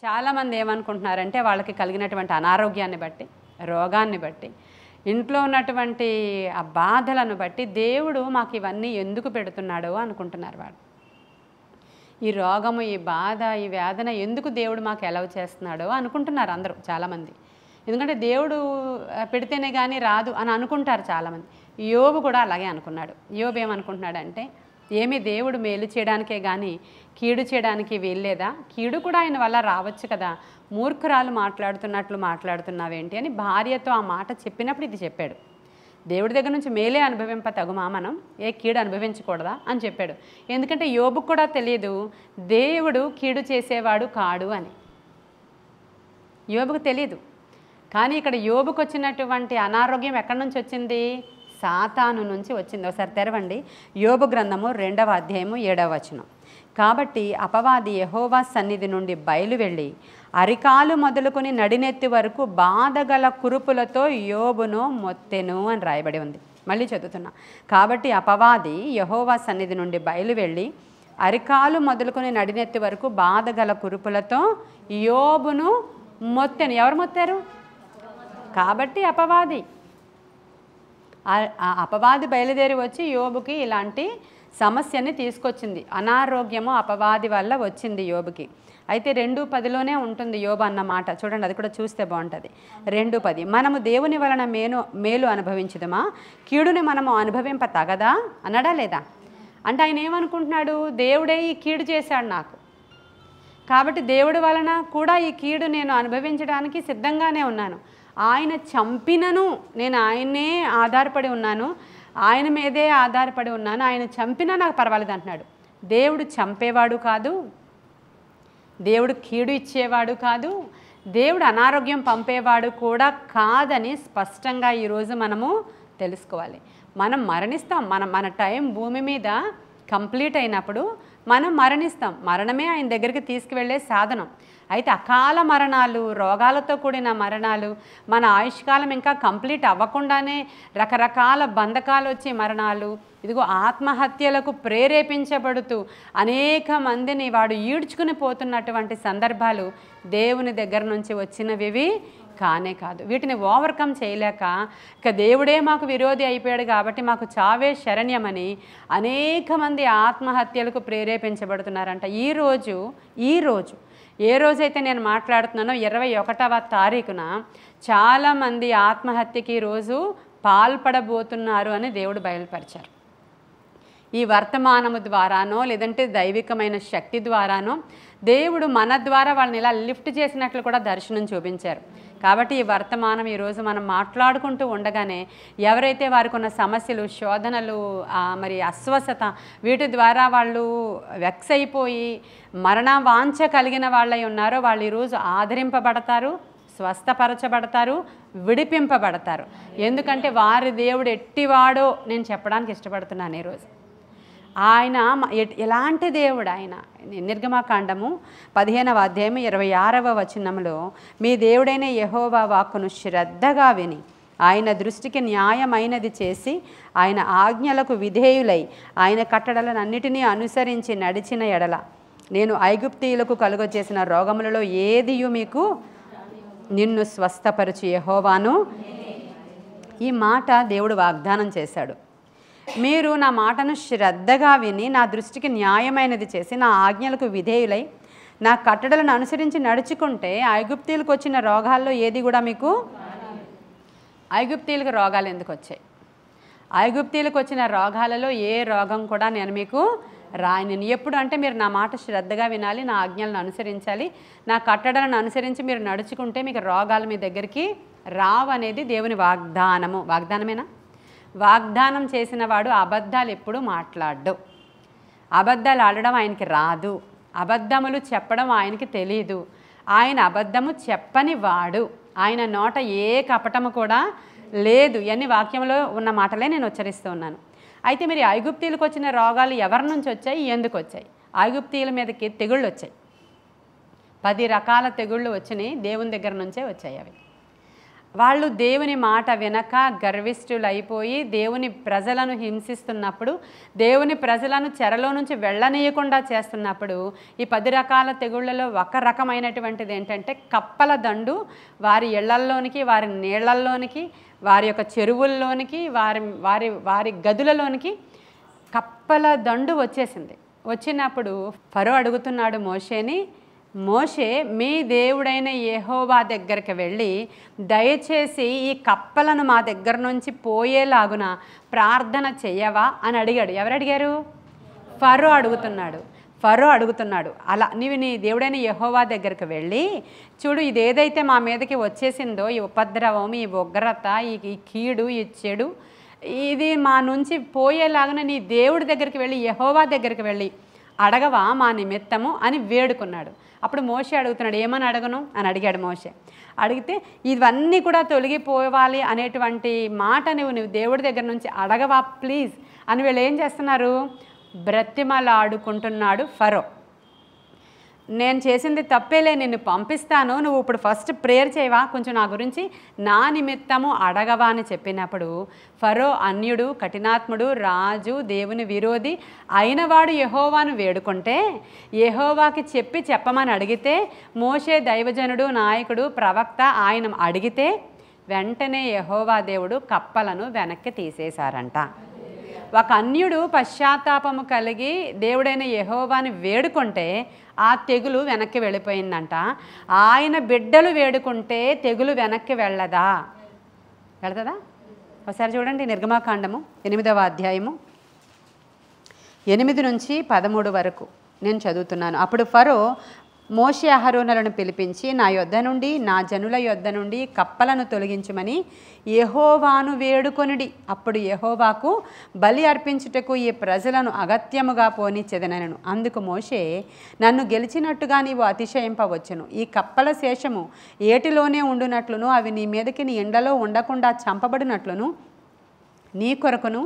చాలామంది ఏమనుకుంటున్నారంటే వాళ్ళకి కలిగినటువంటి అనారోగ్యాన్ని బట్టి, రోగాన్ని బట్టి, ఇంట్లో ఉన్నటువంటి ఆ బాధలను బట్టి దేవుడు మాకు ఇవన్నీ ఎందుకు పెడుతున్నాడో అనుకుంటున్నారు వాళ్ళు. ఈ రోగము, ఈ బాధ, ఈ వేదన ఎందుకు దేవుడు మాకు ఎలవ్ చేస్తున్నాడో అనుకుంటున్నారు అందరూ చాలామంది. ఎందుకంటే దేవుడు పెడితేనే కానీ రాదు అని అనుకుంటారు చాలామంది. యోబు కూడా అలాగే అనుకున్నాడు. యోబు ఏమనుకుంటున్నాడంటే, ఏమి దేవుడు మేలు చేయడానికే కానీ కీడు చేయడానికి వీల్లేదా? కీడు కూడా ఆయన వల్ల రావచ్చు కదా, మూర్ఖురాలు మాట్లాడుతున్నట్లు మాట్లాడుతున్నావేంటి అని భార్యతో ఆ మాట చెప్పినప్పుడు ఇది చెప్పాడు. దేవుడి దగ్గర నుంచి మేలే అనుభవింప తగుమా, మనం ఏ కీడు అనుభవించకూడదా అని చెప్పాడు. ఎందుకంటే యోబుకు కూడా తెలియదు దేవుడు కీడు చేసేవాడు కాడు అని. యోబుకు తెలియదు. కానీ ఇక్కడ యోబుకు వచ్చినటువంటి అనారోగ్యం ఎక్కడి నుంచి వచ్చింది? సాతాను నుంచి వచ్చింది. ఒకసారి తెరవండి, యోబు గ్రంథము 2వ అధ్యాయము 7వ వచనం. కాబట్టి అపవాది యెహోవా సన్నిధి నుండి బయలు వెళ్ళి అరికాలు మొదలుకొని నడినెత్తి వరకు బాధగల కురుపులతో యోబును మొత్తెను అని రాయబడి ఉంది. మళ్ళీ చదువుతున్నా. కాబట్టి అపవాది యెహోవా సన్నిధి నుండి బయలు వెళ్ళి అరికాలు మొదలుకొని నడినెత్తి వరకు బాధగల కురుపులతో యోబును మొత్తెను. ఎవరు మొత్తారు? కాబట్టి అపవాది. అపవాది బయలుదేరి వచ్చి యోబుకి ఇలాంటి సమస్యని తీసుకొచ్చింది. అనారోగ్యము అపవాది వల్ల వచ్చింది యోబుకి. అయితే 2:10లోనే ఉంటుంది యోబు అన్న మాట. చూడండి, అది కూడా చూస్తే బాగుంటుంది. 2:10, మనము దేవుని వలన మేలు అనుభవించుదమా, కీడుని మనము అనుభవింప తగదా అన్నాడా లేదా? అంటే ఆయన ఏమనుకుంటున్నాడు? దేవుడే ఈ కీడు చేశాడు నాకు, కాబట్టి దేవుడి వలన కూడా ఈ కీడు నేను అనుభవించడానికి సిద్ధంగానే ఉన్నాను. ఆయన చంపినను నేను ఆయన్నే ఆధారపడి ఉన్నాను, ఆయన మీదే ఆధారపడి ఉన్నాను, ఆయన చంపినా నాకు పర్వాలేదు అంటున్నాడు. దేవుడు చంపేవాడు కాదు, దేవుడు కీడు ఇచ్చేవాడు కాదు, దేవుడు అనారోగ్యం పంపేవాడు కూడా కాదని స్పష్టంగా ఈరోజు మనము తెలుసుకోవాలి. మనం మరణిస్తాం. మన టైం భూమి మీద కంప్లీట్ అయినప్పుడు మనం మరణిస్తాం. మరణమే ఆయన దగ్గరికి తీసుకువెళ్ళే సాధనం. అయితే అకాల మరణాలు, రోగాలతో కూడిన మరణాలు, మన ఆయుష్కాలం ఇంకా కంప్లీట్ అవ్వకుండానే రకరకాల బంధకాలు వచ్చే మరణాలు, ఇదిగో ఆత్మహత్యలకు ప్రేరేపించబడుతూ అనేక మందిని వాడు ఈడ్చుకుని పోతున్నటువంటి సందర్భాలు దేవుని దగ్గర నుంచి వచ్చినవి కానే కాదు. వీటిని ఓవర్కమ్ చేయలేక ఇక దేవుడే మాకు విరోధి అయిపోయాడు కాబట్టి మాకు చావే శరణ్యమని అనేక మంది ఆత్మహత్యలకు ప్రేరేపించబడుతున్నారంట. ఈరోజు ఏ రోజైతే నేను మాట్లాడుతున్నానో 21వ తారీఖున చాలామంది ఆత్మహత్యకి ఈరోజు పాల్పడబోతున్నారు అని దేవుడు బయలుపరిచారు. ఈ వర్తమానము ద్వారానో లేదంటే దైవికమైన శక్తి ద్వారానో దేవుడు మన ద్వారా వాళ్ళని ఇలా లిఫ్ట్ చేసినట్లు కూడా దర్శనం చూపించారు. కాబట్టి ఈ వర్తమానం ఈరోజు మనం మాట్లాడుకుంటూ ఉండగానే ఎవరైతే వారికి ఉన్న సమస్యలు, శోధనలు, మరి అస్వస్థత, వీటి ద్వారా వాళ్ళు వెక్స్ అయిపోయి మరణ వాంఛ కలిగిన వాళ్ళై ఉన్నారో వాళ్ళు ఈరోజు ఆదరింపబడతారు, స్వస్థపరచబడతారు, విడిపింపబడతారు. ఎందుకంటే వారి దేవుడు ఎట్టివాడో నేను చెప్పడానికి ఇష్టపడుతున్నాను ఈరోజు. ఆయన ఎలాంటి దేవుడు? ఆయన నిర్గమకాండము 15వ అధ్యాయం 26వ వచనంలో, మీ దేవుడైన యెహోవా వాక్కును శ్రద్ధగా విని ఆయన దృష్టికి న్యాయమైనది చేసి ఆయన ఆజ్ఞలకు విధేయులై ఆయన కట్టడలనన్నిటినీ అనుసరించి నడిచిన ఎడల నేను ఐగుప్తీయులకు కలుగజేసిన రోగములలో ఏదియు మీకు నిన్ను స్వస్థపరచు యెహోవాను. ఈ మాట దేవుడు వాగ్దానం చేశాడు. మీరు నా మాటను శ్రద్ధగా విని నా దృష్టికి న్యాయమైనది చేసి నా ఆజ్ఞలకు విధేయులై నా కట్టడలను అనుసరించి నడుచుకుంటే ఐగుప్తీయులకు వచ్చిన రోగాల్లో ఏది కూడా మీకు. ఐగుప్తీయులకు రోగాలు ఎందుకు వచ్చాయి? ఐగుప్తీయులకు వచ్చిన రోగాలలో ఏ రోగం కూడా నేను మీకు రాయను. ఎప్పుడు అంటే మీరు నా మాట శ్రద్ధగా వినాలి, నా ఆజ్ఞలను అనుసరించాలి, నా కట్టడలను అనుసరించి మీరు నడుచుకుంటే మీకు రోగాలు మీ దగ్గరికి రావనేది దేవుని వాగ్దానము. వాగ్దానమేనా? వాగ్దానం చేసిన వాడు అబద్ధాలు ఎప్పుడు మాట్లాడ్డు. అబద్ధాలు ఆడడం ఆయనకి రాదు, అబద్ధములు చెప్పడం ఆయనకి తెలీదు. ఆయన అబద్ధము చెప్పని వాడు, ఆయన నోట ఏ కపటము కూడా లేదు. ఇవన్నీ వాక్యంలో ఉన్న మాటలే నేను ఉచ్చరిస్తూ ఉన్నాను. అయితే మీరు ఐగుప్తీయులకు వచ్చిన రోగాలు ఎవరి నుంచి వచ్చాయి, ఎందుకు వచ్చాయి? ఐగుప్తీయుల మీదకి తెగుళ్ళు వచ్చాయి. 10 రకాల తెగుళ్ళు వచ్చినాయి, దేవుని దగ్గర నుంచే వచ్చాయి. అవి వాళ్ళు దేవుని మాట వినక గర్విష్ఠులైపోయి దేవుని ప్రజలను హింసిస్తున్నప్పుడు, దేవుని ప్రజలను చెరలో నుంచి వెళ్ళనీయకుండా చేస్తున్నప్పుడు, ఈ 10 రకాల తెగుళ్లలో ఒక రకమైనటువంటిది ఏంటంటే కప్పల దండు వారి ఇళ్లల్లోనికి, వారి నీళ్లల్లోనికి, వారి యొక్క చెరువుల్లోనికి, వారి వారి వారి గదులలోనికి కప్పల దండు వచ్చేసింది. వచ్చినప్పుడు ఫరో అడుగుతున్నాడు మోషేని, మోషే మీ దేవుడైన యెహోవా దగ్గరికి వెళ్ళి దయచేసి ఈ కప్పలను మా దగ్గర నుంచి పోయేలాగున ప్రార్థన చెయ్యవా అని అడిగాడు. ఎవరు అడిగారు? ఫరో అడుగుతున్నాడు. అలా నీవు నీ దేవుడైన యెహోవా దగ్గరికి వెళ్ళి, చూడు ఇదేదైతే మా మీదకి వచ్చేసిందో, ఈ ఉపద్రవం, ఈ ఉగ్రత, ఈ కీడు, ఈ చెడు, ఇది మా నుంచి పోయేలాగా నీ దేవుడి దగ్గరికి వెళ్ళి, యెహోవా దగ్గరికి వెళ్ళి అడగవా మా నిమిత్తము అని వేడుకున్నాడు. అప్పుడు మోషే అడుగుతున్నాడు, ఏమని అడగను అని అడిగాడు మోషే. అడిగితే ఇవన్నీ కూడా తొలగిపోవాలి అనేటువంటి మాట నువ్వు దేవుడి దగ్గర నుంచి అడగవా ప్లీజ్ అని వీళ్ళు ఏం చేస్తున్నారు? బ్రతిమలాడుకుంటున్నాడు ఫరో. నేను చేసింది తప్పేలే, నిన్ను పంపిస్తాను, నువ్వు ఇప్పుడు ఫస్ట్ ప్రేయర్ చేయవా, కొంచెం నా గురించి నా నిమిత్తము అడగవా అని చెప్పినప్పుడు ఫరో అన్యుడు, కఠినాత్ముడు, రాజు, దేవుని విరోధి అయినవాడు యెహోవాను వేడుకుంటే, యెహోవాకి చెప్పమని అడిగితే, మోషే దైవజనుడు, నాయకుడు, ప్రవక్త ఆయన అడిగితే వెంటనే యెహోవా దేవుడు కప్పలను వెనక్కి తీసేశారంట. ఒక అన్యుడు పశ్చాత్తాపము కలిగి దేవుడైన యెహోవాని వేడుకుంటే ఆ తెగులు వెనక్కి వెళ్ళిపోయిందంట. ఆయన బిడ్డలు వేడుకుంటే తెగులు వెనక్కి వెళ్తుందా? ఒకసారి చూడండి, నిర్గమాకాండము 8వ అధ్యాయము 8 నుంచి 13 వరకు నేను చదువుతున్నాను. అప్పుడు ఫరో మోషే అహరోనులను పిలిపించి, నా యొద్ద నుండి, నా జనుల యొద్ద నుండి కప్పలను తొలగించమని యెహోవాను వేడుకొనిడి. అప్పుడు యెహోవాకు బలి అర్పించుటకు ఈ ప్రజలను అగత్యముగా పోనిచ్చెదనెను. అందుకు మోషే, నన్ను గెలిచినట్టుగా నీవు అతిశయింపవచ్చును. ఈ కప్పల శేషము ఏటిలోనే ఉండునట్లును, అవి నీ మీదకి నీ ఎండలో ఉండకుండా చంపబడినట్లును, నీ కొరకును,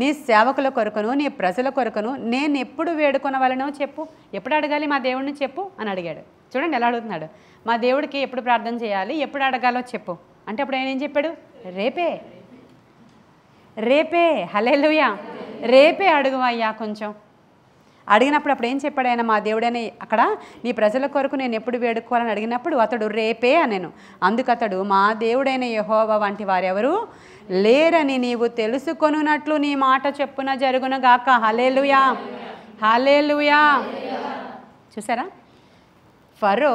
నీ సేవకుల కొరకును, నీ ప్రజల కొరకును నేను ఎప్పుడు వేడుకొనవలనో చెప్పు, ఎప్పుడు అడగాలి మా దేవుడిని చెప్పు అని అడిగాడు. చూడండి ఎలా అడుగుతున్నాడు. మా దేవుడికి ఎప్పుడు ప్రార్థన చేయాలి, ఎప్పుడు అడగాలో చెప్పు అంటే అప్పుడు ఆయన ఏం చెప్పాడు? రేపే హల్లెలూయా, రేపే అడుగువయ్యా కొంచెం. అడిగినప్పుడు అప్పుడు ఏం చెప్పాడు ఆయన? మా దేవుడని అక్కడ నీ ప్రజల కొరకు నేను ఎప్పుడు వేడుకోవాలని అడిగినప్పుడు అతడు రేపే అనేను. అందుకు అతడు, మా దేవుడైన యెహోవా వంటి వారెవరు లేరని నీవు తెలుసుకొనున్నట్లు నీ మాట చెప్పున జరుగునుగాక. హల్లెలూయా, హల్లెలూయా. చూసారా, ఫరో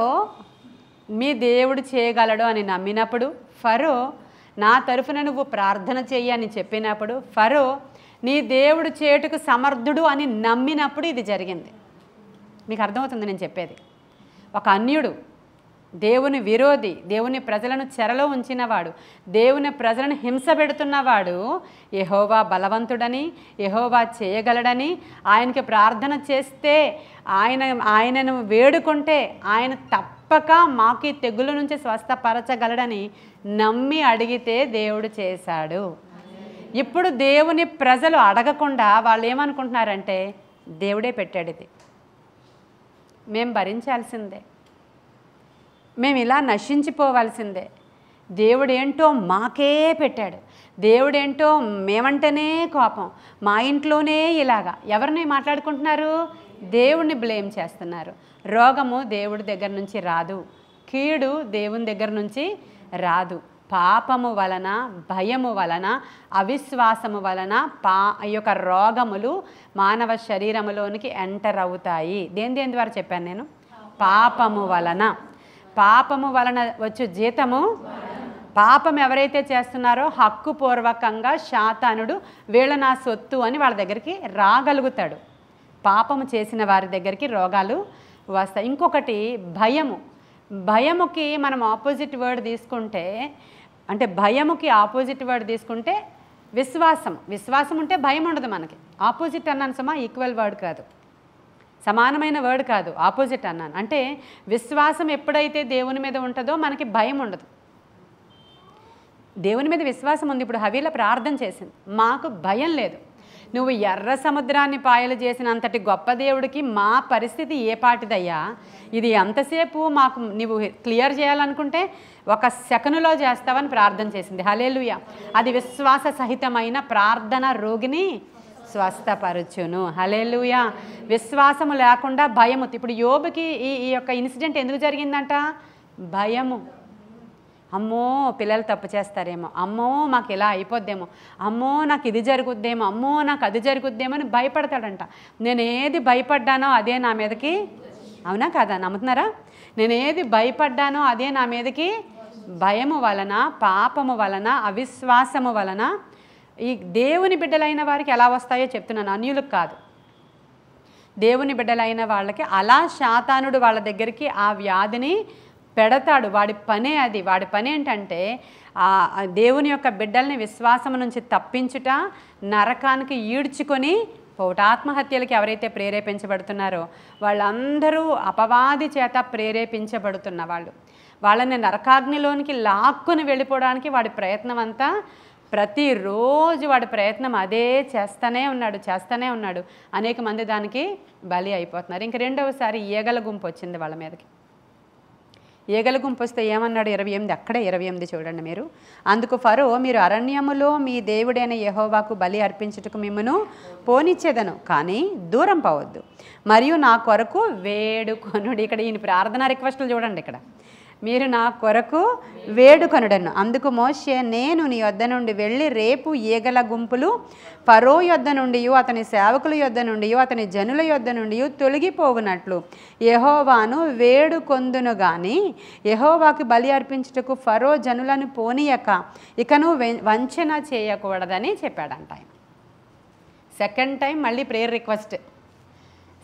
మీ దేవుడు చేయగలడు అని నమ్మినప్పుడు, ఫరో నా తరఫున నువ్వు ప్రార్థన చెయ్యి అని చెప్పినప్పుడు, ఫరో నీ దేవుడు చేటుకు సమర్థుడు అని నమ్మినప్పుడు ఇది జరిగింది. మీకు అర్థమవుతుంది నేను చెప్పేది. ఒక అన్యుడు, దేవుని విరోధి, దేవుని ప్రజలను చెరలో ఉంచినవాడు, దేవుని ప్రజలను హింస పెడుతున్నవాడు యెహోవా యెహోవా చేయగలడని, ఆయనకి ప్రార్థన చేస్తే, ఆయనను వేడుకుంటే ఆయన తప్పక మాకు ఈ తెగుల నుంచి స్వస్థపరచగలడని నమ్మి అడిగితే దేవుడు చేశాడు. ఇప్పుడు దేవుని ప్రజలు అడగకుండా వాళ్ళు ఏమనుకుంటున్నారంటే దేవుడే పెట్టాడు, ఇది మేము భరించాల్సిందే, మేము ఇలా నశించిపోవాల్సిందే, దేవుడేంటో మాకే పెట్టాడు, దేవుడేంటో మేమంటేనే కోపం, మా ఇంట్లోనే ఇలాగా. ఎవరిని మాట్లాడుకుంటున్నారు? దేవుణ్ణి బ్లేమ్ చేస్తున్నారు. రోగము దేవుడి దగ్గర నుంచి రాదు, కీడు దేవుని దగ్గర నుంచి రాదు. పాపము వలన, భయము వలన, అవిశ్వాసము వలన ఈ యొక్క రోగములు మానవ శరీరములోనికి ఎంటర్ అవుతాయి. దేని ద్వారా చెప్పాను నేను? పాపము వలన వచ్చు జీతము. పాపం ఎవరైతే చేస్తున్నారో హక్కుపూర్వకంగా శాతానుడు వీళ్ళ నా సొత్తు అని వాళ్ళ దగ్గరికి రాగలుగుతాడు. పాపము చేసిన వారి దగ్గరికి రోగాలు వస్తాయి. ఇంకొకటి భయముకి మనం ఆపోజిట్ వర్డ్ తీసుకుంటే, అంటే భయముకి ఆపోజిట్ వర్డ్ తీసుకుంటే విశ్వాసం ఉంటే భయం ఉండదు మనకి. ఆపోజిట్ అన్నాను సుమా, ఈక్వల్ వర్డ్ కాదు, సమానమైన వర్డ్ కాదు, ఆపోజిట్ అన్నాను. అంటే విశ్వాసం ఎప్పుడైతే దేవుని మీద ఉంటుందో మనకి భయం ఉండదు. దేవుని మీద విశ్వాసం ఉంది. ఇప్పుడు హవీల ప్రార్థన చేసింది, మాకు భయం లేదు. నువ్వు ఎర్ర సముద్రాన్ని పాయలు చేసినంతటి గొప్ప దేవుడికి మా పరిస్థితి ఏ పాటిదయ్యా, ఇది ఎంతసేపు మాకు నువ్వు క్లియర్ చేయాలనుకుంటే 1 సెకనులో చేస్తావని ప్రార్థన చేసింది. హల్లెలూయా. అది విశ్వాస సహితమైన ప్రార్థన రోగిని స్వస్థపరచును. హల్లెలూయా. విశ్వాసము లేకుండా భయము. ఇప్పుడు యోబుకి ఈ యొక్క ఇన్సిడెంట్ ఎందుకు జరిగిందంట? భయము. అమ్మో పిల్లలు తప్పు చేస్తారేమో, అమ్మో మాకు ఇలా అయిపోద్దేమో, అమ్మో నాకు ఇది జరుగుద్దేమో, అమ్మో నాకు అది జరుగుద్దేమో అని భయపడతాడంట. నేను ఏది భయపడ్డానో అదే నా మీదకి, అవునా కాదా, నమ్ముతున్నారా? నేను ఏది భయపడ్డానో అదే నా మీదకి భయము వలన, పాపము వలన, అవిశ్వాసము వలన ఈ దేవుని బిడ్డలైన వారికి ఎలా వస్తాయో చెప్తున్నాను, అన్యులకు కాదు. దేవుని బిడ్డలైన వాళ్ళకి అలా శాతానుడు వాళ్ళ దగ్గరికి ఆ వ్యాధిని పెడతాడు. వాడి పనే అది. వాడి పని ఏంటంటే దేవుని యొక్క బిడ్డల్ని విశ్వాసం నుంచి తప్పించుట, నరకానికి ఈడ్చుకొని పోవుట. ఆత్మహత్యలకి ఎవరైతే ప్రేరేపించబడుతున్నారో వాళ్ళందరూ అపవాది చేత ప్రేరేపించబడుతున్న వాళ్ళు. వాళ్ళని నరకాగ్నిలోనికి లాక్కుని వెళ్ళిపోవడానికి వాడి ప్రయత్నం అంతా, ప్రతిరోజు వాడి ప్రయత్నం అదే చేస్తూనే ఉన్నాడు. అనేక మంది దానికి బలి అయిపోతున్నారు. ఇంక రెండవసారి ఈగల గుంపు వచ్చింది వాళ్ళ మీదకి. ఈగల గుంపు వస్తే ఏమన్నాడు? 28, అక్కడే 28 చూడండి మీరు. అందుకు ఫరో, మీరు అరణ్యములో మీ దేవుడైన యెహోవాకు బలి అర్పించుటకు మిమ్మును పోనిచ్చేదను, కానీ దూరం పోవద్దు, మరియు నా కొరకు వేడుకొనుడి. ఇక్కడ ఈయన ప్రార్థన రిక్వెస్టులు చూడండి. ఇక్కడ మీరు నా కొరకు వేడుకొనుడను. అందుకు మోషే, నేను నీ యొద్ద నుండి వెళ్ళి రేపు ఈగల గుంపులు ఫరో యొద్ద నుండి, అతని సేవకుల యొద్ద నుండి, అతని జనుల యొద్ద నుండి తొలగిపోవునట్లు యెహోవాను వేడుకొందును గాని యెహోవాకు బలి అర్పించుటకు ఫరో జనులను పోనీయక ఇకను వంచన చేయకూడదని చెప్పాడంట ఆయన. సెకండ్ టైం మళ్ళీ ప్రేయర్ రిక్వెస్ట్.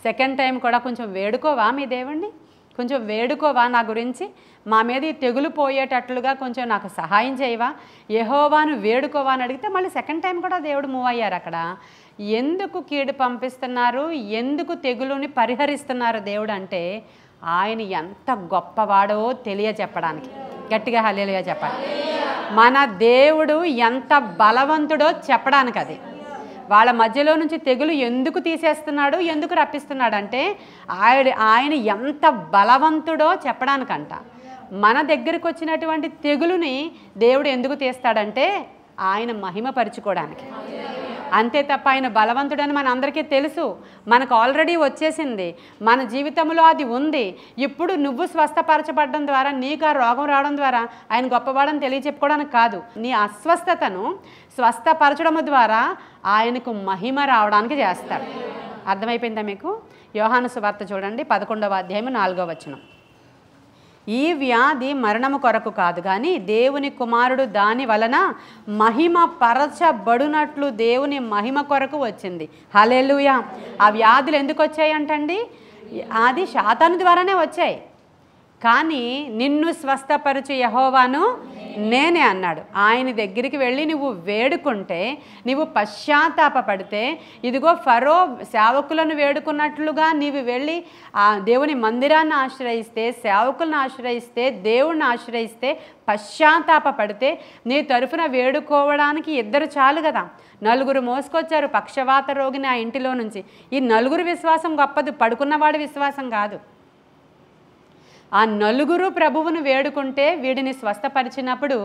సెకండ్ టైం కూడా కొంచెం వేడుకోవా మీ దేవుణ్ణి, కొంచెం వేడుకోవా నా గురించి, మా మీద ఈ తెగులు పోయేటట్లుగా కొంచెం నాకు సహాయం చేయవా, యెహోవాను వేడుకోవా అని అడిగితే మళ్ళీ సెకండ్ టైం కూడా దేవుడు మూవ్ అయ్యారు. అక్కడ ఎందుకు కీడు పంపిస్తున్నారు, ఎందుకు తెగులుని పరిహరిస్తున్నారు దేవుడు అంటే ఆయన ఎంత గొప్పవాడో తెలియజెప్పడానికి. గట్టిగా హల్లెలూయా చెప్పాలి. మన దేవుడు ఎంత బలవంతుడో చెప్పడానికి. అది వాళ్ళ మధ్యలో నుంచి తెగులు ఎందుకు తీసేస్తున్నాడు, ఎందుకు రప్పిస్తున్నాడు అంటే ఆయన ఎంత బలవంతుడో చెప్పడానికంట. మన దగ్గరికి వచ్చినటువంటి తెగులుని దేవుడు ఎందుకు తీస్తాడంటే ఆయన మహిమపరుచుకోవడానికి. అంతే తప్ప ఆయన బలవంతుడని మన అందరికీ తెలుసు, మనకు ఆల్రెడీ వచ్చేసింది, మన జీవితంలో అది ఉంది. ఇప్పుడు నువ్వు స్వస్థపరచబడడం ద్వారా, నీకు ఆ రోగం రావడం ద్వారా ఆయన గొప్పవాడని తెలియచెప్పుకోవడానికి కాదు, నీ అస్వస్థతను స్వస్థపరచడం ద్వారా ఆయనకు మహిమ రావడానికి చేస్తాడు. అర్థమైపోయిందా మీకు? యోహాను సువార్త చూడండి 11వ అధ్యాయం 4వ వచనం. ఈ వ్యాధి మరణము కొరకు కాదు కానీ దేవుని కుమారుడు దాని వలన మహిమ పరచబడునట్లు దేవుని మహిమ కొరకు వచ్చింది. హల్లెలూయా. ఆ వ్యాధులు ఎందుకు వచ్చాయంటండి? అది శాతాను ద్వారానే వచ్చాయి. కానీ నిన్ను స్వస్థపరచు యెహోవాను నేనే అన్నాడు. ఆయన దగ్గరికి వెళ్ళి నువ్వు వేడుకుంటే, నువ్వు పశ్చాత్తాపపడితే, ఇదిగో ఫరో సేవకులను వేడుకున్నట్లుగా నీవు వెళ్ళి ఆ దేవుని మందిరాన్ని ఆశ్రయిస్తే, సేవకులను ఆశ్రయిస్తే, దేవుణ్ణి ఆశ్రయిస్తే, పశ్చాత్తాపపడితే నీ తరఫున వేడుకోవడానికి 2 చాలు కదా. 4 మోసుకొచ్చారు పక్షవాత రోగిని ఆ ఇంటిలో నుంచి. ఈ 4 విశ్వాసం గొప్పది, పడుకున్నవాడి విశ్వాసం కాదు. ఆ 4 ప్రభువును వేడుకుంటే వీడిని స్వస్థపరిచినప్పుడు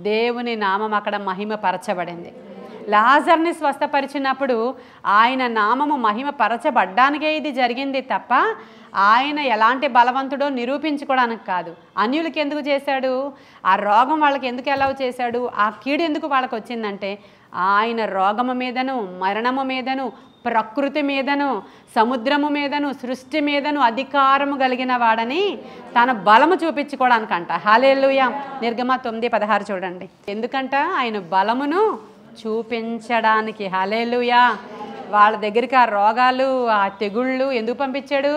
దేవుని నామం అక్కడ మహిమపరచబడింది. లాజర్ని స్వస్థపరిచినప్పుడు ఆయన నామము మహిమపరచబడ్డానికే ఇది జరిగింది తప్ప ఆయన ఎలాంటి బలవంతుడో నిరూపించుకోవడానికి కాదు. అన్యులకి ఎందుకు చేశాడు? ఆ రోగం వాళ్ళకి ఎందుకు ఎలా చేశాడు? ఆ కీడు ఎందుకు వాళ్ళకి వచ్చిందంటే ఆయన రోగము మీదను, మరణము మీదను, ప్రకృతి మీదను, సముద్రము మీదను, సృష్టి మీదను అధికారము కలిగిన వాడని తన బలము చూపించుకోవడానికంట. హల్లెలూయా. నిర్గమ 9:16 చూడండి. ఎందుకంట? ఆయన బలమును చూపించడానికి. హల్లెలూయా. వాళ్ళ దగ్గరికి ఆ రోగాలు, ఆ తెగుళ్ళు ఎందుకు పంపించాడు?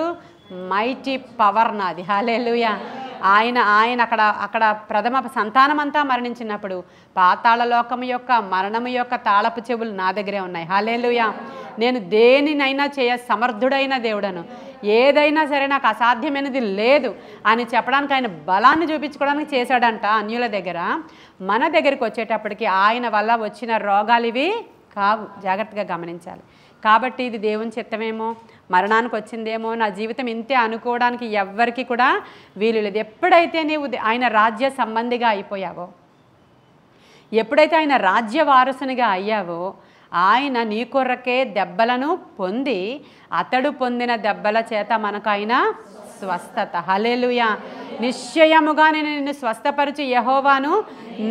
మైటీ పవర్ నాది. హల్లెలూయా. ఆయన అక్కడ ప్రథమ సంతానం అంతా మరణించినప్పుడు పాతాళ లోకము యొక్క, మరణము యొక్క తాళపు చెవులు నా దగ్గరే ఉన్నాయి. హల్లెలూయా. నేను దేనినైనా సమర్థుడైన దేవుడను, ఏదైనా సరే నాకు అసాధ్యమైనది లేదు అని చెప్పడానికి ఆయన బలాన్ని చూపించుకోవడానికి చేశాడంట అన్యుల దగ్గర. మన దగ్గరికి వచ్చేటప్పటికి ఆయన వల్ల వచ్చిన రోగాలు ఇవి కావు. జాగ్రత్తగా గమనించాలి. కాబట్టి ఇది దేవుని చిత్తమేమో, మరణానికి వచ్చిందేమో, నా జీవితం ఇంతే అనుకోవడానికి ఎవ్వరికి కూడా వీలు లేదు. ఎప్పుడైతే నీవు ఆయన రాజ్య సంబంధిగా అయిపోయావో, ఎప్పుడైతే ఆయన రాజ్య వారసునిగా అయ్యావో, ఆయన నీ కొరకే దెబ్బలను పొంది అతడు పొందిన దెబ్బల చేత మనకు ఆయన స్వస్థత. హల్లెలూయా. నిశ్చయముగా నేను నిన్ను స్వస్థపరచు యెహోవాను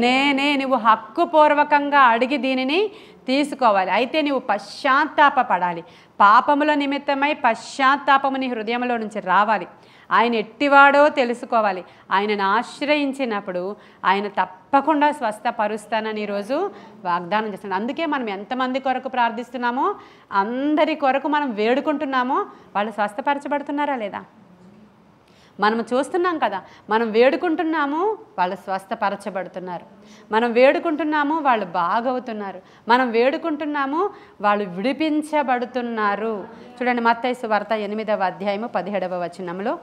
నేనే. నువ్వు హక్కుపూర్వకంగా అడిగి దీనిని తీసుకోవాలి. అయితే నువ్వు పశ్చాత్తాపపడాలి. పాపముల నిమిత్తమై పశ్చాత్తాపము నీ హృదయంలో నుంచి రావాలి. ఆయన ఎట్టివాడో తెలుసుకోవాలి. ఆయనను ఆశ్రయించినప్పుడు ఆయన తప్పకుండా స్వస్థపరుస్తానని ఈరోజు వాగ్దానం చేస్తున్నాడు. అందుకే మనం ఎంతమంది కొరకు ప్రార్థిస్తున్నామో, అందరి కొరకు మనం వేడుకుంటున్నామో వాళ్ళు స్వస్థపరచబడుతున్నారా లేదా? మనం చూస్తున్నాం కదా. మనం వేడుకుంటున్నాము, వాళ్ళు స్వస్థపరచబడుతున్నారు. మనం వేడుకుంటున్నాము, వాళ్ళు బాగవుతున్నారు. మనం వేడుకుంటున్నాము, వాళ్ళు విడిపించబడుతున్నారు. చూడండి, మత్తయి సువార్త 8వ అధ్యాయము 17వ వచనంలో,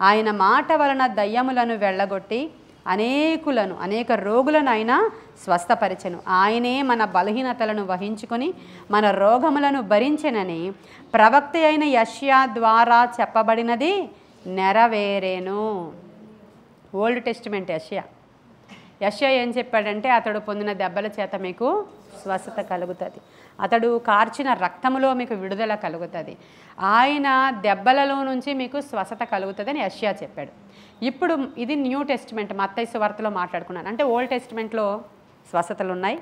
ఆయన మాట వలన దయ్యములను వెళ్ళగొట్టి అనేక రోగులను ఆయన స్వస్థపరిచెను. ఆయనే మన బలహీనతలను వహించుకొని మన రోగములను భరించెనని ప్రవక్త అయిన యెషయా ద్వారా చెప్పబడినది నెరవేరేను. ఓల్డ్ టెస్టిమెంట్ యెషయా ఏం చెప్పాడంటే, అతడు పొందిన దెబ్బల చేత మీకు స్వస్థత కలుగుతుంది, అతడు కార్చిన రక్తములో మీకు విడుదల కలుగుతుంది, ఆయన దెబ్బలలో నుంచి మీకు స్వస్థత కలుగుతుంది అని యెషయా చెప్పాడు. ఇప్పుడు ఇది న్యూ టెస్టిమెంట్, మత్తయి సువార్తలో మాట్లాడుకున్నాను. అంటే ఓల్డ్ టెస్టిమెంట్లో స్వస్థతలు ఉన్నాయి,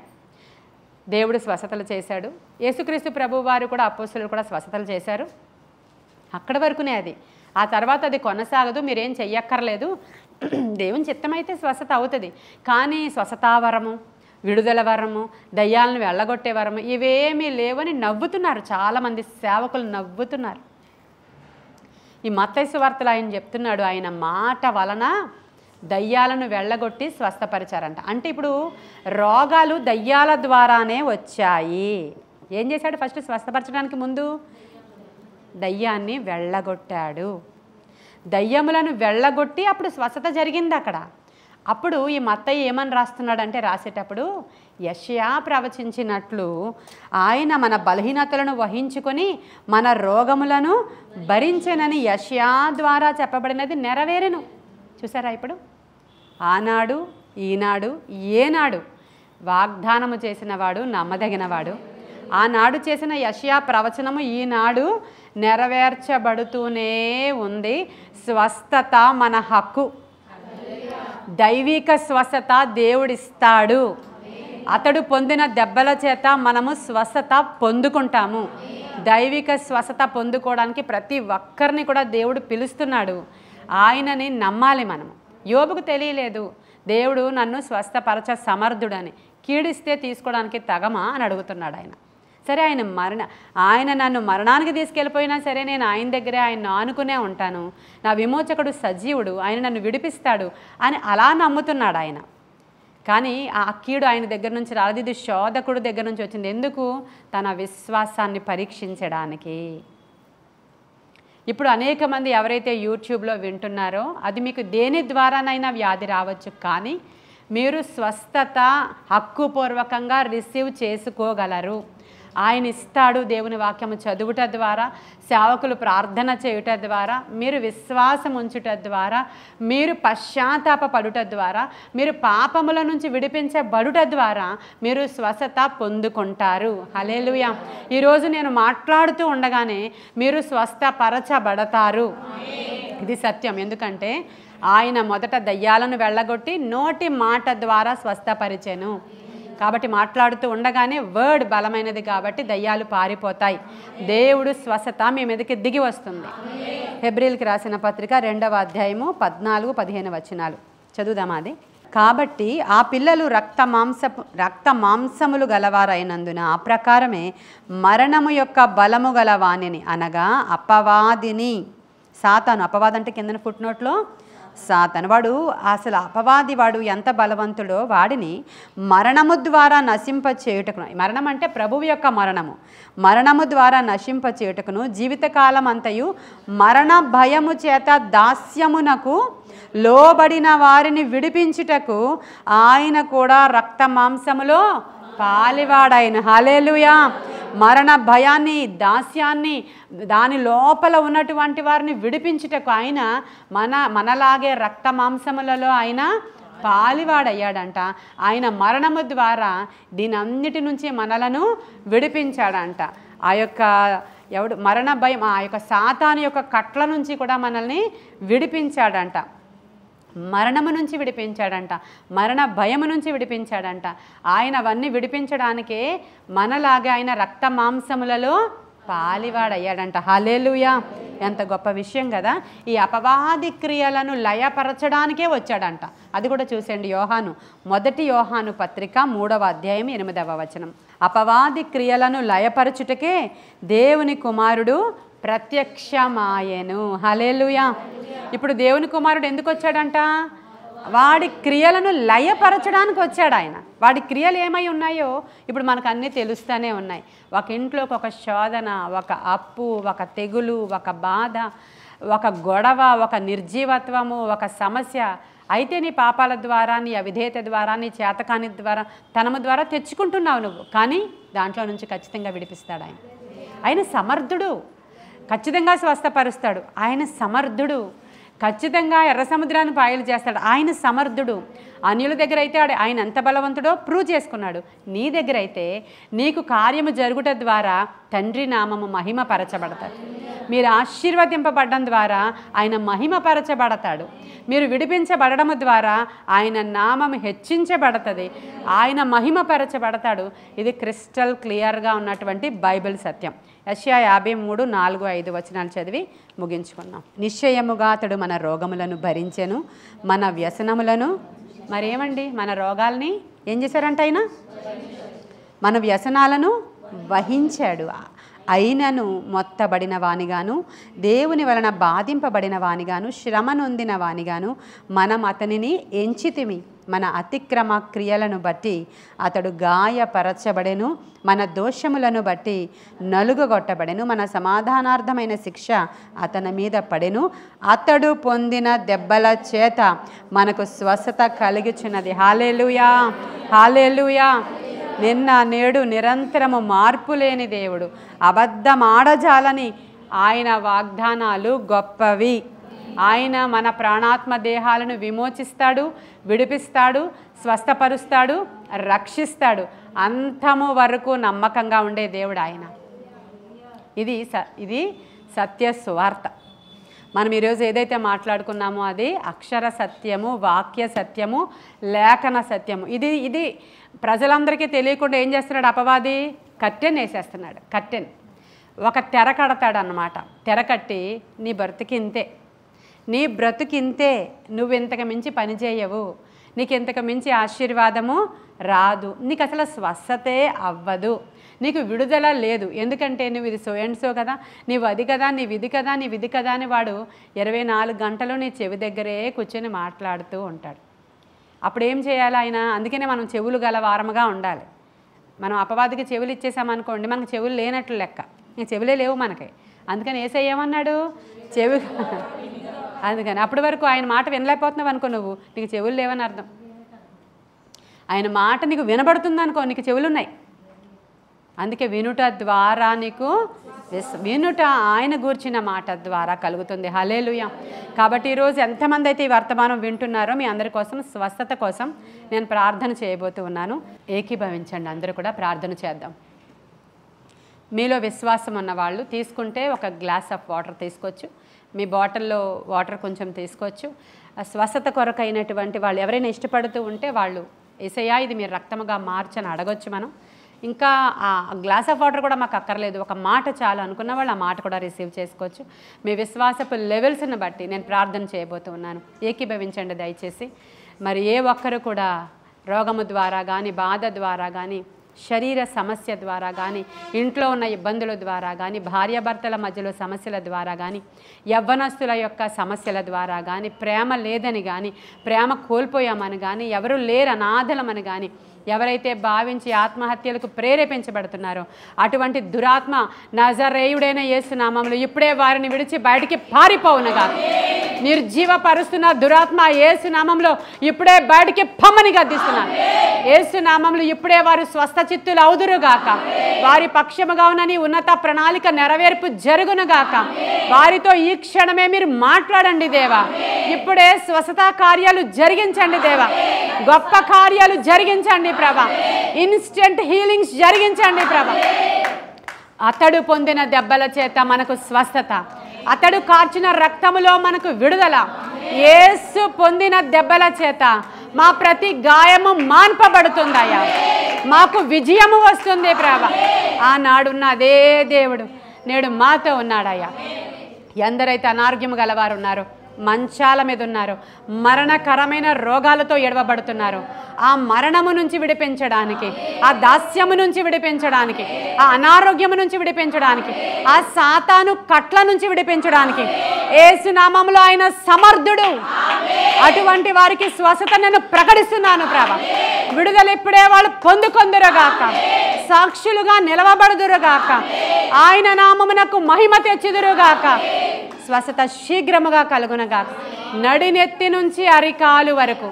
దేవుడు స్వస్థతలు చేశాడు. యేసుక్రీస్తు ప్రభు వారు కూడా, అపోస్తలులు కూడా స్వస్థతలు చేశారు. అక్కడి వరకునే అది. ఆ తర్వాత అది కొనసాగదు, మీరేం చెయ్యక్కర్లేదు. దేవుని చిత్తమైతే స్వస్థత అవుతుంది. కానీ స్వస్థతావరము, విడుదల వరము, దయ్యాలను వెళ్ళగొట్టే వరము ఇవేమీ లేవని నవ్వుతున్నారు. చాలామంది సేవకులు నవ్వుతున్నారు. ఈ మత్తయి సువార్తలో ఆయన చెప్తున్నాడు, ఆయన మాట వలన దయ్యాలను వెళ్ళగొట్టి స్వస్థపరిచారంట. అంటే ఇప్పుడు రోగాలు దయ్యాల ద్వారానే వచ్చాయి. ఏం చేశాడు? ఫస్ట్ స్వస్థపరచడానికి ముందు దయ్యాన్ని వెళ్ళగొట్టాడు. దయ్యములను వెళ్ళగొట్టి అప్పుడు స్వస్థత జరిగింది అక్కడ. అప్పుడు ఈ మత్తయి ఏమని రాస్తున్నాడంటే, రాసేటప్పుడు యెషయా ప్రవచించినట్లు ఆయన మన బలహీనతలను వహించుకొని మన రోగములను భరించెనని యెషయా ద్వారా చెప్పబడినది నెరవేరెను. చూసారా? ఇప్పుడు ఆనాడు, ఈనాడు, ఏనాడు వాగ్దానము చేసినవాడు నమ్మదగినవాడు. ఆనాడు చేసిన యెషయా ప్రవచనము ఈనాడు నెరవేర్చబడుతూనే ఉంది. స్వస్థత మన హక్కు. దైవిక స్వస్థత దేవుడిస్తాడు. అతడు పొందిన దెబ్బల చేత మనము స్వస్థత పొందుకుంటాము. దైవిక స్వస్థత పొందుకోవడానికి ప్రతి ఒక్కరిని కూడా దేవుడు పిలుస్తున్నాడు. ఆయనని నమ్మాలి మనము. యోబుకు తెలియలేదు దేవుడు నన్ను స్వస్థపరచ సమర్థుడని. కీడిస్తే తీసుకోవడానికి తగమా అని అడుగుతున్నాడు ఆయన. సరే, ఆయన నన్ను మరణానికి తీసుకెళ్ళిపోయినా సరే నేను ఆయన దగ్గరే ఆయన ఆనుకునే ఉంటాను. నా విమోచకుడు సజీవుడు, ఆయన నన్ను విడిపిస్తాడు అని అలా నమ్ముతున్నాడు ఆయన. కానీ ఆ కీడు ఆయన దగ్గర నుంచి రాలేదు, ఇది శోధకుడు దగ్గర నుంచి వచ్చింది. ఎందుకు? తన విశ్వాసాన్ని పరీక్షించడానికి. ఇప్పుడు అనేక మంది ఎవరైతే యూట్యూబ్లో వింటున్నారో, అది మీకు దేని ద్వారానైనా వ్యాధి రావచ్చు, కానీ మీరు స్వస్థత హక్కుపూర్వకంగా రిసీవ్ చేసుకోగలరు. ఆయన ఇస్తాడు. దేవుని వాక్యము చదువుట ద్వారా, సేవకులు ప్రార్థన చేయుట ద్వారా, మీరు విశ్వాసం ఉంచుట ద్వారా, మీరు పశ్చాత్తాపపడుట ద్వారా, మీరు పాపముల నుంచి విడిపించబడుట ద్వారా మీరు స్వస్థత పొందుకుంటారు. హల్లెలూయా. ఈరోజు నేను మాట్లాడుతూ ఉండగానే మీరు స్వస్థపరచబడతారు. ఇది సత్యం. ఎందుకంటే ఆయన మొదట దయ్యాలను వెళ్ళగొట్టి నోటి మాట ద్వారా స్వస్థపరిచెను. కాబట్టి మాట్లాడుతూ ఉండగానే వర్డ్ బలమైనది కాబట్టి దయ్యాలు పారిపోతాయి. దేవుడు స్వస్థత మీ మీదకి దిగి వస్తుంది. హెబ్రీయులకు రాసిన పత్రిక 2వ అధ్యాయము 14-15 వచనాలు చదువుదామా అది. కాబట్టి ఆ పిల్లలు రక్త మాంసములు గలవారైనందున ఆ ప్రకారమే మరణము యొక్క బలము గల వాణిని, అనగా అపవాదిని, సాతాను. అపవాది అంటే కిందన ఫుట్నోట్లో సాతాను. వాడు అసలు అపవాది, వాడు ఎంత బలవంతుడో వాడిని మరణము ద్వారా నశింపచేయుటకును, మరణం అంటే ప్రభువు యొక్క మరణము ద్వారా నశింపచేయుటకును, జీవితకాలం అంతయు మరణ భయము చేత దాస్యమునకు లోబడిన వారిని విడిపించుటకు ఆయన కూడా రక్త మాంసములో పాలివాడాయన. హల్లెలూయా. మరణ భయాన్ని, దాస్యాన్ని, దాని లోపల ఉన్నటువంటి వారిని విడిపించుటకు ఆయన మనలాగే రక్త మాంసములలో ఆయన పాలివాడయ్యాడంట. ఆయన మరణము ద్వారా దీని అన్నిటి నుంచి మనలను విడిపించాడంట. ఆ యొక్క మరణ భయం, ఆ యొక్క సాతాను యొక్క కట్ల నుంచి కూడా మనల్ని విడిపించాడంట. మరణము నుంచి విడిపించాడంట, మరణ భయము నుంచి విడిపించాడంట. ఆయన అవన్నీ విడిపించడానికే మనలాగే ఆయన రక్త మాంసములలో పాలివాడయ్యాడంట. హల్లెలూయా. ఎంత గొప్ప విషయం కదా. ఈ అపవాది క్రియలను లయపరచడానికే వచ్చాడంట. అది కూడా చూసండి. మొదటి యోహాను పత్రిక 3వ అధ్యాయం 8వ వచనం. అపవాది క్రియలను లయపరచుటకే దేవుని కుమారుడు ప్రత్యక్షమాయెను. హల్లెలూయా. ఇప్పుడు దేవుని కుమారుడు ఎందుకు వచ్చాడంట? వాడి క్రియలను లయపరచడానికి వచ్చాడు ఆయన. వాడి క్రియలు ఏమై ఉన్నాయో ఇప్పుడు మనకు అన్నీ తెలుస్తూనే ఉన్నాయి. ఒక ఇంట్లోకి ఒక శోధన, ఒక అప్పు, ఒక తెగులు, ఒక బాధ, ఒక గొడవ, ఒక నిర్జీవత్వము, ఒక సమస్య అయితే నీ పాపాల ద్వారా, నీ అవిధేయత ద్వారా, నీ చేతకాని ద్వారా, తనము ద్వారా తెచ్చుకుంటున్నావు నువ్వు. కానీ దాంట్లో నుంచి ఖచ్చితంగా విడిపిస్తాడు ఆయన. ఆయన సమర్థుడు, ఖచ్చితంగా స్వస్థపరుస్తాడు. ఆయన సమర్థుడు, ఖచ్చితంగా ఎర్ర సముద్రాన్ని పాయలు చేస్తాడు. ఆయన సమర్థుడు. అన్యుల దగ్గర అయితే ఆయన ఎంత బలవంతుడో ప్రూవ్ చేసుకున్నాడు. నీ దగ్గర అయితే నీకు కార్యము జరుగుట ద్వారా తండ్రి నామము మహిమపరచబడతాడు. మీరు ఆశీర్వదింపబడడం ద్వారా ఆయన మహిమపరచబడతాడు. మీరు విడిపించబడడం ద్వారా ఆయన నామము హెచ్చించబడుతుంది, ఆయన మహిమపరచబడతాడు. ఇది క్రిస్టల్ క్లియర్గా ఉన్నటువంటి బైబిల్ సత్యం. యెషయా 53:4-5 వచనాలు చదివి ముగించుకున్నాం. నిశ్చయముగా అతడు మన రోగములను భరించెను, మన వ్యసనములను, మరేమండి మన రోగాల్ని ఏం చేశారంట ఆయన? మన వ్యసనాలను వహించాడు. అయినను మొత్తబడిన వానిగాను, దేవుని వలన బాధింపబడిన వానిగాను, శ్రమ నొందిన వానిగాను మనం అతనిని ఎంచితిమి. మన అతిక్రమ క్రియలను బట్టి అతడు గాయపరచబడెను, మన దోషములను బట్టి నలుగగొట్టబడెను, మన సమాధానార్థమైన శిక్ష అతని మీద పడెను, అతడు పొందిన దెబ్బల చేత మనకు స్వస్థత కలుగుచున్నది. హల్లెలూయా, హల్లెలూయా. నిన్న నేడు నిరంతరము మార్పు లేని దేవుడు, అబద్ధమాడజాలని ఆయన వాగ్దానాలు గొప్పవి. ఆయన మన ప్రాణాత్మ దేహాలను విమోచిస్తాడు, విడిపిస్తాడు, స్వస్థపరుస్తాడు, రక్షిస్తాడు. అంతము వరకు నమ్మకంగా ఉండే దేవుడు ఆయన. ఇది సత్య సువార్త. మనం ఈరోజు ఏదైతే మాట్లాడుకున్నామో అది అక్షర సత్యము, వాక్య సత్యము, లేఖన సత్యము. ఇది ప్రజలందరికీ తెలియకుండా ఏం చేస్తున్నాడు అపవాది? కట్టెన్ వేసేస్తున్నాడు. కట్టెన్ ఒక తెర కడతాడు అన్నమాట. తెర కట్టి నీ బ్రతుకింతే, నీ బ్రతుకింతే, నువ్వు ఇంతకు మించి పని చేయవు, నీకు ఇంతకు మించి ఆశీర్వాదము రాదు, నీకు అసలు స్వస్థతే అవ్వదు, నీకు విడుదల లేదు. ఎందుకంటే నువ్వు ఇది సో అండ్ సో కదా, నీవు అది కదా, నీవు ఇది కదా, నీవు ఇది కదా అని వాడు 24 గంటలు నీ చెవి దగ్గరే కూర్చొని మాట్లాడుతూ ఉంటాడు. అప్పుడు ఏం చేయాలి ఆయన? అందుకనే మనం చెవులు గల వారముగా ఉండాలి. మనం అపవాదికి చెవులు ఇచ్చేసామనుకోండి, మనకు చెవులు లేనట్లు లెక్క. ఇంక చెవులే లేవు మనకి. అందుకని ఏసయ్యేమన్నాడు? చెవి. అందుకని అప్పటి వరకు ఆయన మాట వినలేకపోతున్నావు అనుకో, నీకు చెవులు లేవని అర్థం. ఆయన మాట నీకు వినబడుతుంది అనుకో, నీకు చెవులు ఉన్నాయి. అందుకే వినుట ద్వారా నీకు వినుట ఆయన గూర్చిన మాట ద్వారా కలుగుతుంది. హల్లెలూయా. కాబట్టి ఈరోజు ఎంతమంది అయితే ఈ వర్తమానం వింటున్నారో మీ అందరి కోసం, స్వస్థత కోసం నేను ప్రార్థన చేయబోతూ ఉన్నాను. ఏకీభవించండి, అందరూ కూడా ప్రార్థన చేద్దాం. మీలో విశ్వాసం ఉన్న వాళ్ళు తీసుకుంటే ఒక గ్లాస్ ఆఫ్ వాటర్ తీసుకోవచ్చు, మీ బాటిల్లో వాటర్ కొంచెం తీసుకోవచ్చు. స్వస్థత కొరకైనటువంటి వాళ్ళు ఎవరైనా ఇష్టపడుతూ ఉంటే వాళ్ళు యేసయ్యా ఇది మీరు రక్తముగా మార్చని అడగొచ్చు. మనం ఇంకా ఆ గ్లాస్ ఆఫ్ వాటర్ కూడా మాకు అక్కర్లేదు, ఒక మాట చాలు అనుకున్న వాళ్ళు ఆ మాట కూడా రిసీవ్ చేసుకోవచ్చు. మీ విశ్వాసపు లెవెల్స్ని బట్టి నేను ప్రార్థన చేయబోతూ ఉన్నాను. ఏకీభవించండి దయచేసి. మరి ఏ ఒక్కరు కూడా రోగము ద్వారా కానీ, బాధ ద్వారా కానీ, శరీర సమస్య ద్వారా కానీ, ఇంట్లో ఉన్న ఇబ్బందుల ద్వారా కానీ, భార్యాభర్తల మధ్యలో సమస్యల ద్వారా కానీ, యవ్వనస్తుల యొక్క సమస్యల ద్వారా కానీ, ప్రేమ లేదని కానీ, ప్రేమ కోల్పోయామని కానీ, ఎవరు లేరు అనాథలమని కానీ, ఎవరైతే భావించి ఆత్మహత్యలకు ప్రేరేపించబడుతున్నారో అటువంటి దురాత్మ నజరేయుడైన యేసు నామములో ఇప్పుడే వారిని విడిచి బయటికి పారిపోవునుగా. నిర్జీవపరుస్తున్న దురాత్మ యేసు నామంలో ఇప్పుడే బయటికి పొమ్మని గద్దిస్తున్నాను. యేసు నామంలో ఇప్పుడే వారు స్వస్థ చిత్తులు అవుదురుగాక. వారి పక్షముగా ఉన్నని ఉన్నత ప్రణాళిక నెరవేర్పు జరుగునుగాక. వారితో ఈ క్షణమే మీరు మాట్లాడండి దేవా. ఇప్పుడే స్వస్థత కార్యాలు జరిగించండి దేవా. గొప్ప కార్యాలు జరిగించండి ప్రభా. ఇన్స్టెంట్ హీలింగ్స్ జరిగించండి ప్రభా. అతడు పొందిన దెబ్బల చేత మనకు స్వస్థత, అతడు కార్చిన రక్తములో మనకు విడుదల. యేసు పొందిన దెబ్బల చేత మా ప్రతి గాయము మాన్పబడుతుందయ్యా. మాకు విజయము వస్తుంది ప్రభా. ఆనాడున్న అదే దేవుడు నేడు మాతో ఉన్నాడయ్యా. ఎందరైతే అనారోగ్యం గలవారు ఉన్నారో, మంచాల మీద ఉన్నారు, మరణకరమైన రోగాలతో ఎడవబడుతున్నారు, ఆ మరణము నుంచి విడిపించడానికి, ఆ దాస్యము నుంచి విడిపించడానికి, ఆ అనారోగ్యము నుంచి విడిపించడానికి, ఆ సాతాను కట్ల నుంచి విడిపించడానికి యేసు నామములో ఆయన సమర్థుడు. అటువంటి వారికి స్వస్థత నేను ప్రకటిస్తున్నాను ప్రభా. విడుదల ఇప్పుడే వాళ్ళు పొందుకొందురుగాక, సాక్షులుగా నిలవబడుదురుగాక, ఆయన నామమునకు మహిమ తెచ్చుదురుగాక. స్వస్థత శీఘ్రముగా కలుగునగాక. నడినెత్తి నుంచి అరికాలు వరకు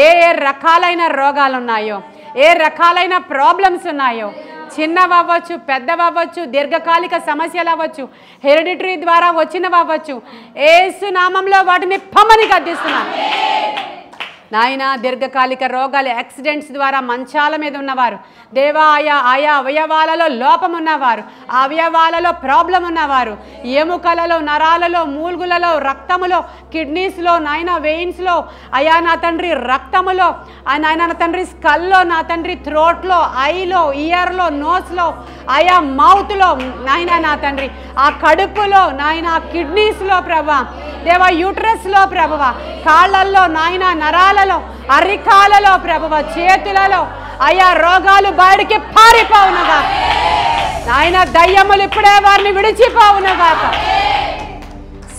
ఏ రకాలైన రోగాలు ఉన్నాయో, ఏ రకాలైన ప్రాబ్లమ్స్ ఉన్నాయో, చిన్నవవ్వచ్చు, పెద్దవవ్వచ్చు, దీర్ఘకాలిక సమస్యలు అవ్వచ్చు, హెరిడిటరీ ద్వారా వచ్చినవవ్వచ్చు, యేసు నామంలో వాటిని పొమ్మని గద్దిస్తున్నాను నాయన. దీర్ఘకాలిక రోగాలు, యాక్సిడెంట్స్ ద్వారా మంచాల మీద ఉన్నవారు దేవా, ఆయా అవయవాలలో లోపం ఉన్నవారు, ఆ అవయవాలలో ప్రాబ్లం ఉన్నవారు, ఎముకలలో, నరాలలో, మూల్గులలో, రక్తములో, కిడ్నీస్లో, నాయన వెయిన్స్లో, అయా నా తండ్రి రక్తములో, నాయన నా తండ్రి స్కల్లో, నా తండ్రి థ్రోట్లో, ఐలో, ఇయర్లో, నోస్లో, ఆయా మౌత్లో, నాయన నా తండ్రి ఆ కడుపులో, నాయన కిడ్నీస్లో ప్రభా, దేవా యూట్రస్లో ప్రభువ, కాళ్ళల్లో నాయన, నరాలలో, అరికాలలో ప్రభువ, చేతులలో ఆయా రోగాలు బయటికి పారిపోవునుగా నాయన. దయ్యములు ఇప్పుడే వారిని విడిచిపోవునుగా.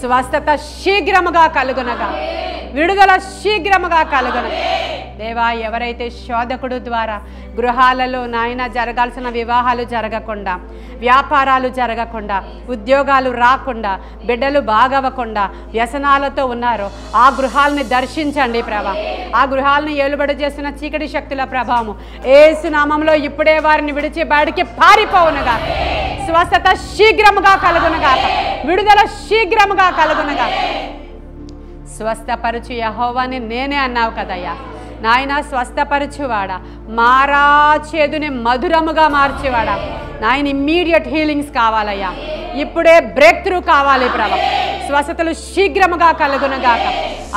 స్వస్థత శీఘ్రముగా కలుగునగా, విడుదల శీఘ్రముగా కలుగునగా దేవా. ఎవరైతే శోధకుడు ద్వారా గృహాలలో నాయన జరగాల్సిన వివాహాలు జరగకుండా, వ్యాపారాలు జరగకుండా, ఉద్యోగాలు రాకుండా, బిడ్డలు బాగవ్వకుండా వ్యసనాలతో ఉన్నారో ఆ గృహాలని దర్శించండి ప్రభా. ఆ గృహాలను ఏలుబడి చేస్తున్న చీకటి శక్తుల ప్రభావము యేసు నామములో ఇప్పుడే వారిని విడిచి బయటికి పారిపోవునుగా. స్వస్థత శీఘ్రముగా కలుగునుగా, విడుదల శీఘ్రముగా కలుగునుగా. స్వస్థపరచు యెహోవాని నేనే అన్నావు కదయ్యా నాయన. స్వస్థపరచువాడా, మారా చేదుని మధురముగా మార్చేవాడా నాయన. ఇమ్మీడియట్ హీలింగ్స్ కావాలయ్యా. ఇప్పుడే బ్రేక్ త్రూ కావాలి ప్రభా. స్వస్థతలు శీఘ్రముగా కలుగునుగాక.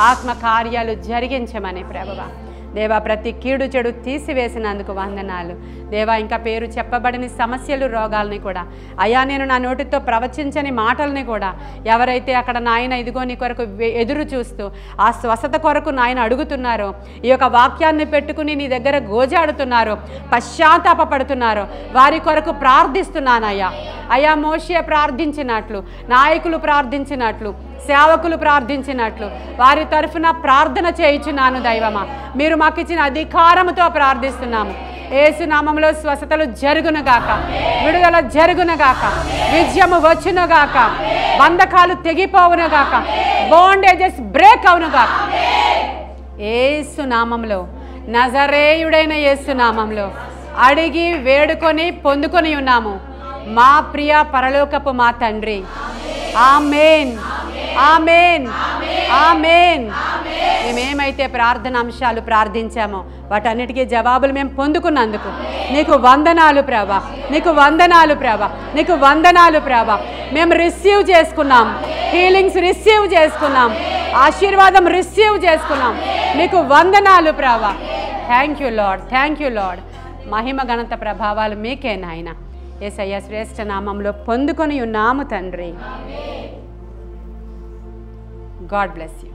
ఆత్మ కార్యాలు జరిగించమని ప్రభువా. దేవా, ప్రతి కీడు చెడు తీసివేసినందుకు వందనాలు దేవా. ఇంకా పేరు చెప్పబడిన సమస్యలు, రోగాలని కూడా అయ్యా నేను నా నోటితో ప్రవచించని మాటల్ని కూడా ఎవరైతే అక్కడ నాయన ఇదిగో నీ కొరకు ఎదురు చూస్తూ ఆ స్వస్థత కొరకు నాయన అడుగుతున్నారో, ఈ యొక్క వాక్యాన్ని పెట్టుకుని నీ దగ్గర గోజాడుతున్నారో, పశ్చాత్తాపడుతున్నారో వారి కొరకు ప్రార్థిస్తున్నానయ్యా. అయ్యా మోషే ప్రార్థించినట్లు, నాయకులు ప్రార్థించినట్లు, సేవకులు ప్రార్థించినట్లు వారి తరఫున ప్రార్థన చేయించున్నాను దైవమా. మీరు మాకు ఇచ్చిన అధికారముతో ప్రార్థిస్తున్నాము. యేసు నామములో స్వస్థతలు జరుగునుగాక, విడుదల జరుగునుగాక, విజయము వచ్చునుగాక, బంధకాలు తెగిపోవునుగాక, బాండేజెస్ బ్రేక్ అవునుగాక. యేసు నామములో, నజరేయుడైన యేసు నామములో అడిగి వేడుకొని పొందుకొని ఉన్నాము మా ప్రియ పరలోకపు మా తండ్రి. ఆమేన్, ఆమేన్, ఆమేన్. మేమేమైతే ప్రార్థన అంశాలు ప్రార్థించామో వాటన్నిటికీ జవాబులు మేము పొందుకున్నందుకు నీకు వందనాలు ప్రభా, నీకు వందనాలు ప్రభా, నీకు వందనాలు ప్రభా. మేము రిసీవ్ చేసుకున్నాం, హీలింగ్స్ రిసీవ్ చేసుకున్నాం, ఆశీర్వాదం రిసీవ్ చేసుకున్నాం. నీకు వందనాలు ప్రభా. Thank you Lord, thank you Lord. మహిమ ఘనత ప్రభావాలు మీకే నాయన. యేసయ్య శ్రేష్ఠ నామంలో పొందుకొని ఉన్నాము తండ్రి. God bless you.